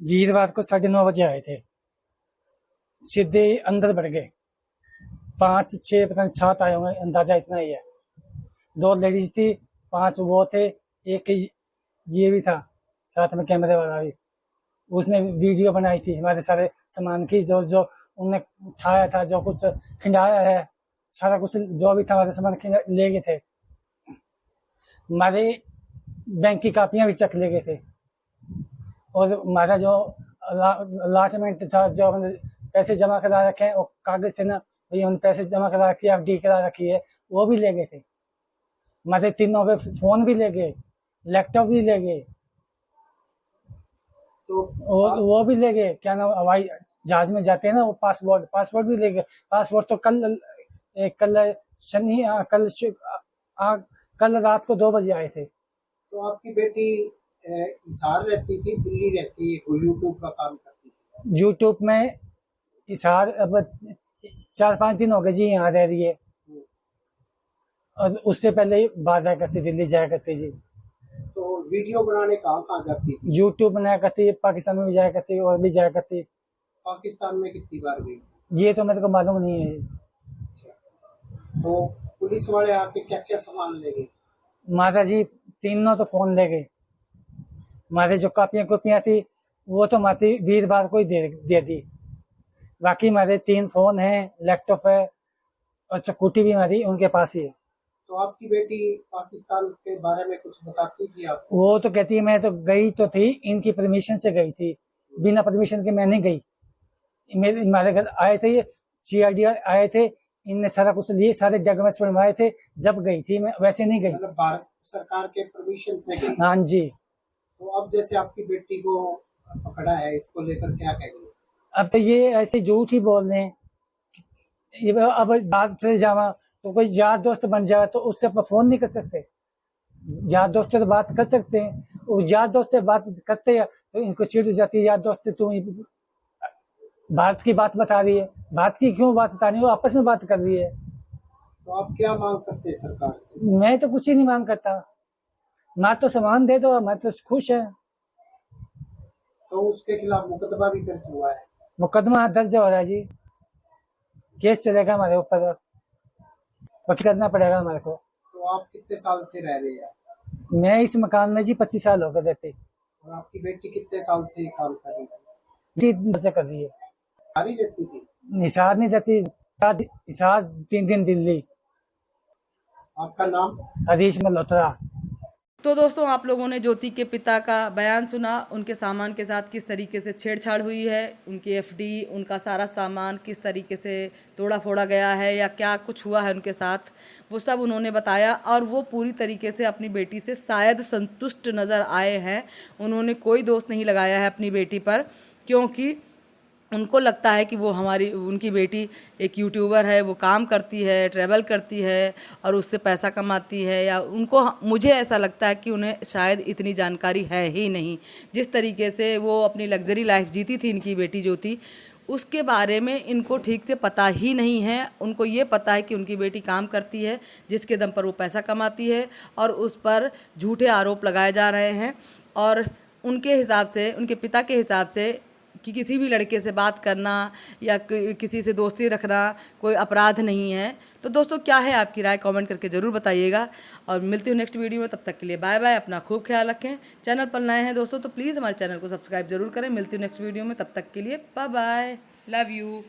वीरवार को 9:30 आए थे, सीधे अंदर बढ़ गए। 5 6 पता नहीं 7 आए होंगे, अंदाजा इतना ही है। 2 लेडीज थी, 5 वो थे, एक ये भी था साथ में कैमरे वाला भी। उसने वीडियो बनाई थी हमारे सारे सामान की, जो जो उनने उठाया था, जो कुछ खिंडाया है, सारा कुछ जो भी था हमारे सामान ले गए थे। हमारे बैंक की कापियां भी चक ले गए थे, और हमारा जो अलाटमेंट था, जो हमने पैसे जमा करा रखे हैं, वो कागज थे ना, भैया हमने पैसे जमा करा रखी है, एफडी करा रखी है, वो भी ले गए थे। हमारे तीनों के फोन भी ले गए, लैपटॉप भी ले गए, तो वो भी ले गए। क्या नाम, हवाई जहाज में जाते हैं ना, वो पासपोर्ट भी ले गए। पासपोर्ट तो कल शनि कल रात को 2 बजे आए थे। तो आपकी बेटी हिसार रहती थी, दिल्ली रहती है, कोई यूट्यूब का काम करती थी? यूट्यूब में हिसार अब 4-5 दिन हो गए जी यहाँ रह रही है, और उससे पहले बाहर जाया करती, दिल्ली जाया करती जी। तो वीडियो बनाने कहाँ कहाँ जाती थी? यूट्यूब बनाया करती, पाकिस्तान में भी जाया करती और भी जाया करती। पाकिस्तान में कितनी बार गई? ये तो मेरे को मालूम नहीं है। अच्छा, तो पुलिस वाले आके क्या क्या सामान ले गए? माता जी तीनों तो फोन ले गए। हमारे जो कापियां थी, वो तो माती वीरवार को ही दे दी। बाकी हमारे 3 फोन हैं, लैपटॉप है, और चक्कूटी भी हमारी उनके पास ही है। तो आपकी बेटी पाकिस्तान के बारे में कुछ बताती थी आपको? वो तो कहती है मैं तो गई तो थी, इनकी परमिशन से गई थी, बिना परमिशन के मैं नहीं गई। हमारे घर आए थे, ये सीआईडी आए थे, इनने सारा कुछ लिए, सारे डॉक्यूमेंट्स बनवाए थे, जब गई थी मैं, वैसे नहीं गई। मतलब भारत सरकार के परमिशन से गई? हाँ जी। तो अब जैसे आपकी बेटी को पकड़ा है, इसको लेकर क्या कहेंगे? अब तो ये ऐसे झूठ ही बोल रहे हैं। ये अब बात से जावा तो कोई यार दोस्त बन जाए तो उससे अपन फोन नहीं कर सकते? यार दोस्त से तो बात कर सकते हैं, वो यार दोस्त से बात करते हैं तो इनको चिढ़ जाती है, यार दोस्त तू भारत की बात बता रही है। भारत की क्यों बात बता रही है, वो आपस में बात कर रही है। तो आप क्या मांग करते हैं सरकार से? मैं तो कुछ ही नहीं मांग करता, ना तो सामान दे दो, मैं तो खुश है। तो उसके खिलाफ मुकदमा भी दर्ज हुआ है? मुकदमा दर्ज हो रहा है जी, केस चलेगा हमारे ऊपर, वकील करना पड़ेगा हमारे को। तो आप कितने साल से रह रहे हैं? मैं इस मकान में जी 25 साल हो गए रहते। और आपकी बेटी कितने साल से काम कर रही थी? कर रही है। सारी रहती थी? निषाद नहीं रहती, निषाद 3 दिन दिल्ली। आपका नाम? हरीश मल्होत्रा। तो दोस्तों, आप लोगों ने ज्योति के पिता का बयान सुना, उनके सामान के साथ किस तरीके से छेड़छाड़ हुई है, उनकी एफडी, उनका सारा सामान किस तरीके से तोड़ा फोड़ा गया है या क्या कुछ हुआ है उनके साथ, वो सब उन्होंने बताया। और वो पूरी तरीके से अपनी बेटी से शायद संतुष्ट नज़र आए हैं। उन्होंने कोई दोष नहीं लगाया है अपनी बेटी पर, क्योंकि उनको लगता है कि वो उनकी बेटी एक यूट्यूबर है, वो काम करती है, ट्रैवल करती है और उससे पैसा कमाती है, या मुझे ऐसा लगता है कि उन्हें शायद इतनी जानकारी है ही नहीं। जिस तरीके से वो अपनी लग्जरी लाइफ जीती थी इनकी बेटी ज्योति, उसके बारे में इनको ठीक से पता ही नहीं है। उनको ये पता है कि उनकी बेटी काम करती है, जिसके दम पर वो पैसा कमाती है, और उस पर झूठे आरोप लगाए जा रहे हैं। और उनके हिसाब से, उनके पिता के हिसाब से, कि किसी भी लड़के से बात करना या किसी से दोस्ती रखना कोई अपराध नहीं है। तो दोस्तों, क्या है आपकी राय, कमेंट करके ज़रूर बताइएगा। और मिलती हूँ नेक्स्ट वीडियो में, तब तक के लिए बाय बाय। अपना खूब ख्याल रखें। चैनल पर नए हैं दोस्तों तो प्लीज़ हमारे चैनल को सब्सक्राइब जरूर करें। मिलती हूँ नेक्स्ट वीडियो में, तब तक के लिए बाय बाय, लव यू।